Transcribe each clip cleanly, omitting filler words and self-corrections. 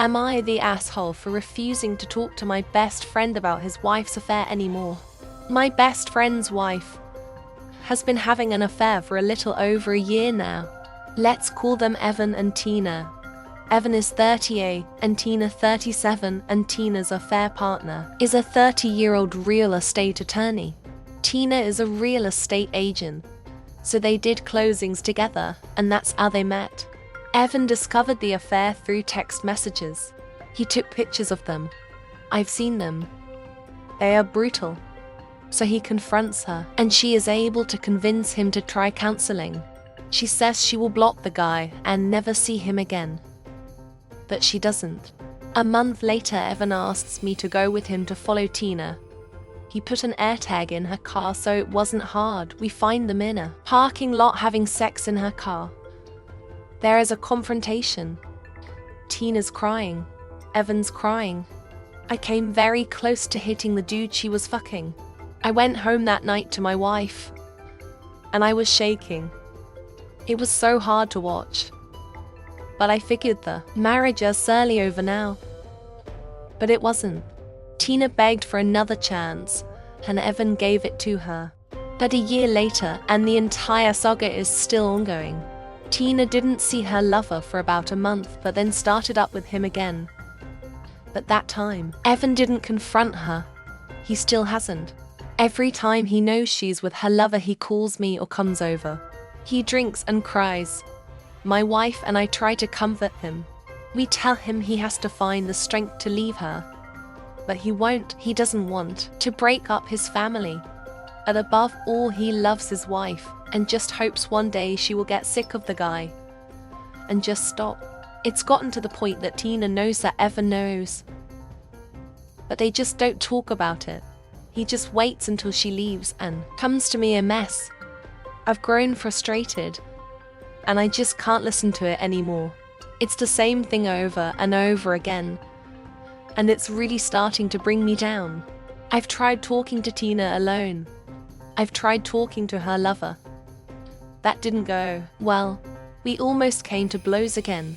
Am I the asshole for refusing to talk to my best friend about his wife's affair anymore? My best friend's wife has been having an affair for a little over a year now. Let's call them Evan and Tina. Evan is 38 and Tina 37, and Tina's affair partner is a 30-year-old real estate attorney. Tina is a real estate agent, so they did closings together, and that's how they met. Evan discovered the affair through text messages. He took pictures of them. I've seen them. They are brutal. So he confronts her, and she is able to convince him to try counseling. She says she will block the guy and never see him again. But she doesn't. A month later, Evan asks me to go with him to follow Tina. He put an AirTag in her car so it wasn't hard. We find them in a parking lot having sex in her car. There is a confrontation. Tina's crying. Evan's crying. I came very close to hitting the dude she was fucking. I went home that night to my wife, and I was shaking. It was so hard to watch. But I figured the marriage is surely over now. But it wasn't. Tina begged for another chance, and Evan gave it to her. But a year later, and the entire saga is still ongoing. Tina didn't see her lover for about a month, but then started up with him again. But that time, Evan didn't confront her. He still hasn't. Every time he knows she's with her lover, he calls me or comes over. He drinks and cries. My wife and I try to comfort him. We tell him he has to find the strength to leave her. But he won't. He doesn't want to break up his family. And above all, he loves his wife and just hopes one day she will get sick of the guy and just stop. It's gotten to the point that Tina knows that Evan knows, but they just don't talk about it. He just waits until she leaves and comes to me a mess. I've grown frustrated, and I just can't listen to it anymore. It's the same thing over and over again, and it's really starting to bring me down. I've tried talking to Tina alone. I've tried talking to her lover. That didn't go well. We almost came to blows again.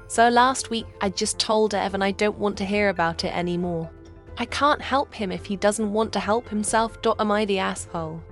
So last week, I just told Evan I don't want to hear about it anymore. I can't help him if he doesn't want to help himself. Am I the asshole?